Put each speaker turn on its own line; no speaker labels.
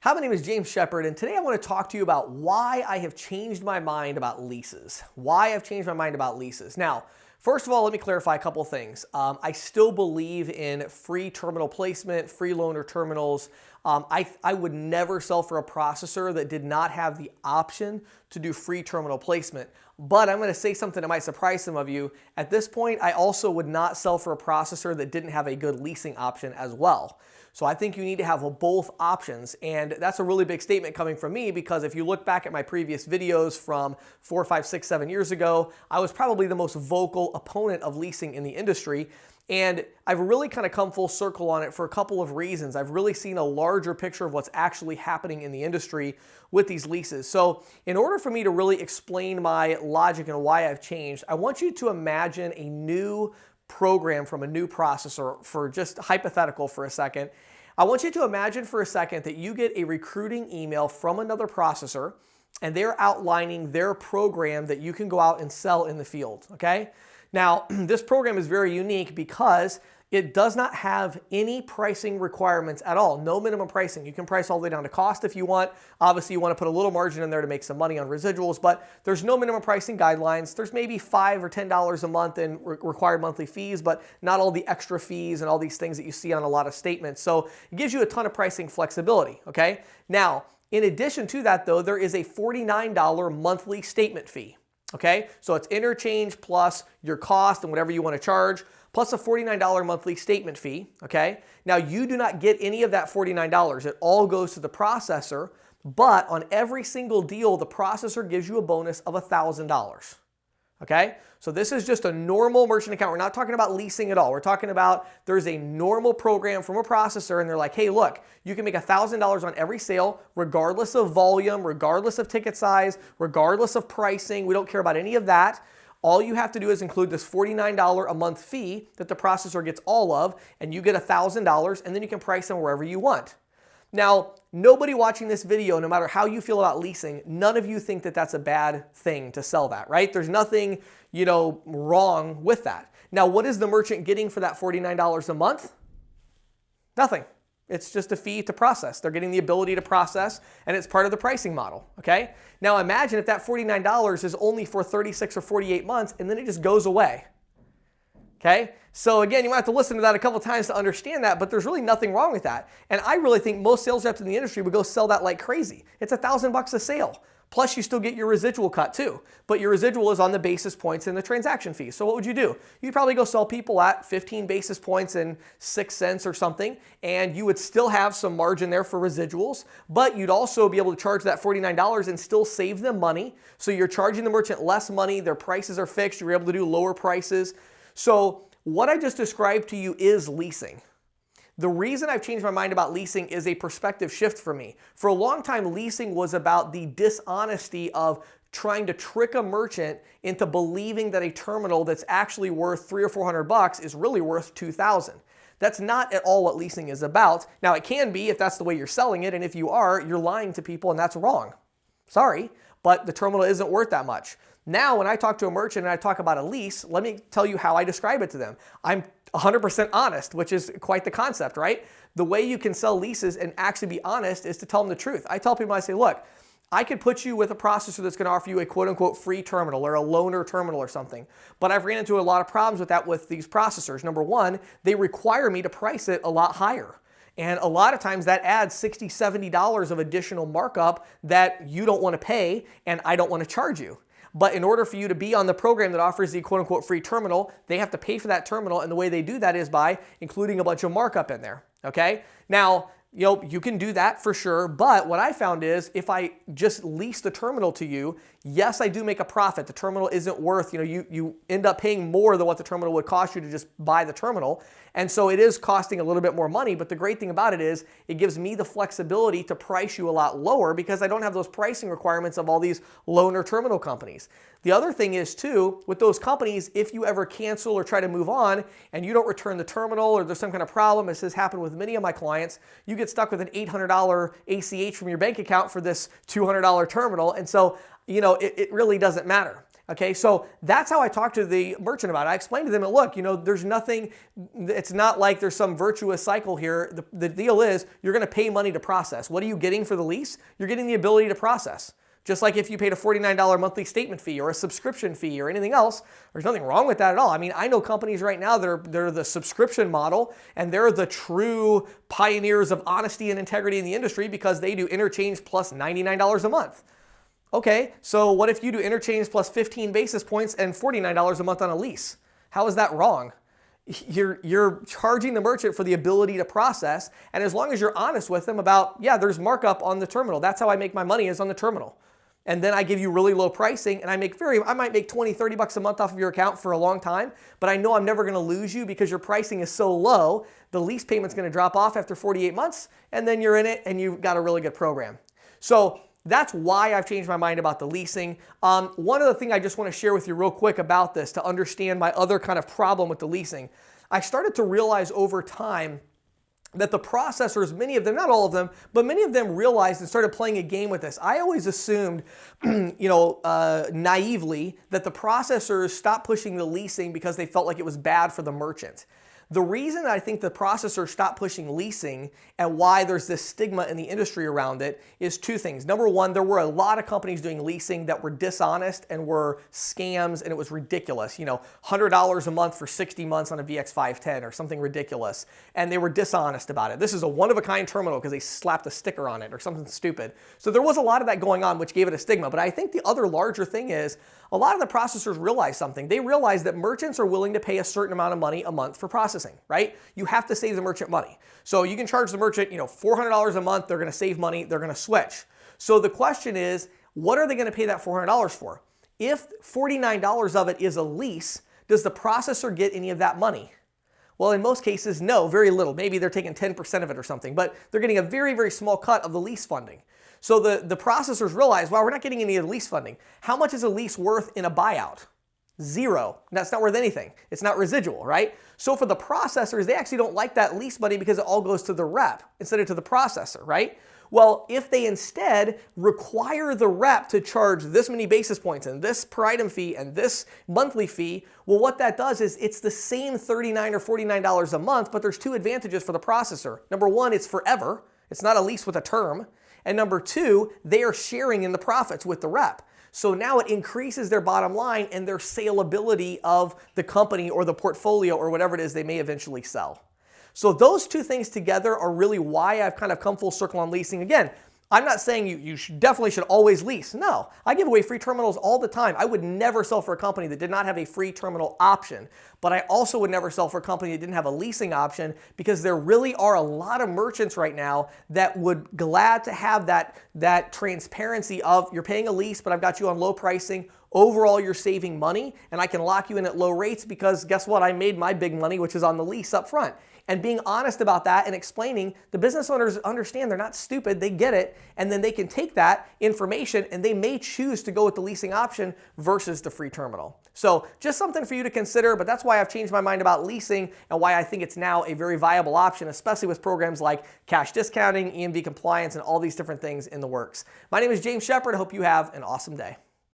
Hi, my name is James Shepard, and today I want to talk to you about why I have changed my mind about leases. Why I've changed my mind about leases. Now, first of all, let me clarify a couple things. I still believe in free terminal placement, free loaner terminals. I would never sell for a processor that did not have the option to do free terminal placement. But I'm going to say something that might surprise some of you. At this point, I also would not sell for a processor that didn't have a good leasing option as well. So I think you need to have both options, and that's a really big statement coming from me because if you look back at my previous videos from 4, 5, 6, 7 years ago, I was probably the most vocal opponent of leasing in the industry. And I've really kind of come full circle on it for a couple of reasons. I've really seen a larger picture of what's actually happening in the industry with these leases. So in order for me to really explain my logic and why I've changed, I want you to imagine a new program from a new processor. For just hypothetical for a second, I want you to imagine for a second that you get a recruiting email from another processor and they're outlining their program that you can go out and sell in the field, okay? Now, this program is very unique because it does not have any pricing requirements at all. No minimum pricing. You can price all the way down to cost if you want. Obviously, you want to put a little margin in there to make some money on residuals, but there's no minimum pricing guidelines. There's maybe $5 or $10 a month in required monthly fees, but not all the extra fees and all these things that you see on a lot of statements. So it gives you a ton of pricing flexibility, okay? Now, in addition to that, though, there is a $49 monthly statement fee. Okay, so it's interchange plus your cost and whatever you want to charge, plus a $49 monthly statement fee. Okay, now you do not get any of that $49. It all goes to the processor, but on every single deal, the processor gives you a bonus of $1,000. Okay, so this is just a normal merchant account. We're not talking about leasing at all. We're talking about there's a normal program from a processor and they're like, hey, look, you can make $1,000 on every sale, regardless of volume, regardless of ticket size, regardless of pricing. We don't care about any of that. All you have to do is include this $49 a month fee that the processor gets all of, and you get $1,000, and then you can price them wherever you want. Now, nobody watching this video, no matter how you feel about leasing, none of you think that that's a bad thing to sell that, right? There's nothing, wrong with that. Now, what is the merchant getting for that $49 a month? Nothing. It's just a fee to process. They're getting the ability to process, and it's part of the pricing model, okay? Now, imagine if that $49 is only for 36 or 48 months, and then it just goes away. Okay, so again, you might have to listen to that a couple times to understand that, but there's really nothing wrong with that. And I really think most sales reps in the industry would go sell that like crazy. It's $1,000 a sale. Plus you still get your residual cut too. But your residual is on the basis points and the transaction fees. So what would you do? You'd probably go sell people at 15 basis points and 6 cents or something, and you would still have some margin there for residuals, but you'd also be able to charge that $49 and still save them money. So you're charging the merchant less money, their prices are fixed, you're able to do lower prices. So what I just described to you is leasing. The reason I've changed my mind about leasing is a perspective shift for me. For a long time, leasing was about the dishonesty of trying to trick a merchant into believing that a terminal that's actually worth $300 or $400 is really worth $2,000. That's not at all what leasing is about. Now, it can be if that's the way you're selling it, and if you are, you're lying to people and that's wrong. Sorry, but the terminal isn't worth that much. Now, when I talk to a merchant and I talk about a lease, let me tell you how I describe it to them. I'm 100% honest, which is quite the concept, right? The way you can sell leases and actually be honest is to tell them the truth. I tell people, I say, look, I could put you with a processor that's going to offer you a quote-unquote free terminal or a loaner terminal or something. But I've ran into a lot of problems with that with these processors. Number one, they require me to price it a lot higher. And a lot of times that adds $60, $70 of additional markup that you don't want to pay and I don't want to charge you. But in order for you to be on the program that offers the quote-unquote free terminal, they have to pay for that terminal, and the way they do that is by including a bunch of markup in there, okay? Now, you can do that for sure, but what I found is if I just lease the terminal to you, yes, I do make a profit. The terminal isn't worth, you end up paying more than what the terminal would cost you to just buy the terminal. And so it is costing a little bit more money, but the great thing about it is it gives me the flexibility to price you a lot lower because I don't have those pricing requirements of all these loaner terminal companies. The other thing is too, with those companies, if you ever cancel or try to move on and you don't return the terminal or there's some kind of problem, as has happened with many of my clients, you get stuck with an $800 ACH from your bank account for this $200 terminal. And so, it really doesn't matter. Okay, so that's how I talked to the merchant about it. I explained to them, look, there's nothing, it's not like there's some virtuous cycle here. The deal is you're going to pay money to process. What are you getting for the lease? You're getting the ability to process. Just like if you paid a $49 monthly statement fee or a subscription fee or anything else, there's nothing wrong with that at all. I mean, I know companies right now that they're the subscription model, and they're the true pioneers of honesty and integrity in the industry because they do interchange plus $99 a month. Okay, so what if you do interchange plus 15 basis points and $49 a month on a lease? How is that wrong? You're charging the merchant for the ability to process, and as long as you're honest with them about, yeah, there's markup on the terminal. That's how I make my money, is on the terminal. And then I give you really low pricing, and I might make 20, 30 bucks a month off of your account for a long time, but I know I'm never gonna lose you because your pricing is so low, the lease payment's gonna drop off after 48 months, and then you're in it and you've got a really good program. So that's why I've changed my mind about the leasing. One other thing I just want to share with you real quick about this to understand my other kind of problem with the leasing. I started to realize over time that the processors, many of them, not all of them, but many of them realized and started playing a game with this. I always assumed, naively, that the processors stopped pushing the leasing because they felt like it was bad for the merchant. The reason I think the processors stopped pushing leasing and why there's this stigma in the industry around it is two things. Number one, there were a lot of companies doing leasing that were dishonest and were scams, and it was ridiculous. $100 a month for 60 months on a VX510 or something ridiculous, and they were dishonest about it. This is a one-of-a-kind terminal because they slapped a sticker on it or something stupid. So there was a lot of that going on, which gave it a stigma. But I think the other larger thing is a lot of the processors realize something. They realize that merchants are willing to pay a certain amount of money a month for processing, right? You have to save the merchant money. So you can charge the merchant, $400 a month. They're going to save money. They're going to switch. So the question is, what are they going to pay that $400 for? If $49 of it is a lease, does the processor get any of that money? Well, in most cases, no, very little. Maybe they're taking 10% of it or something, but they're getting a very, very small cut of the lease funding. So the processors realize, well, we're not getting any of the lease funding. How much is a lease worth in a buyout? Zero. That's not worth anything. It's not residual, right? So for the processors, they actually don't like that lease money because it all goes to the rep instead of to the processor, right? Well, if they instead require the rep to charge this many basis points and this per item fee and this monthly fee, well, what that does is it's the same $39 or $49 a month, but there's two advantages for the processor. Number one, it's forever. It's not a lease with a term. And number two, they are sharing in the profits with the rep. So now it increases their bottom line and their saleability of the company or the portfolio or whatever it is they may eventually sell. So those two things together are really why I've kind of come full circle on leasing. Again, I'm not saying you definitely should always lease. No, I give away free terminals all the time. I would never sell for a company that did not have a free terminal option, but I also would never sell for a company that didn't have a leasing option because there really are a lot of merchants right now that would glad to have that transparency of you're paying a lease, but I've got you on low pricing. Overall, you're saving money, and I can lock you in at low rates because guess what? I made my big money, which is on the lease up front. And being honest about that and explaining, the business owners understand, they're not stupid, they get it, and then they can take that information and they may choose to go with the leasing option versus the free terminal. So just something for you to consider, but that's why I've changed my mind about leasing and why I think it's now a very viable option, especially with programs like cash discounting, EMV compliance, and all these different things in the works. My name is James Shepard. I hope you have an awesome day.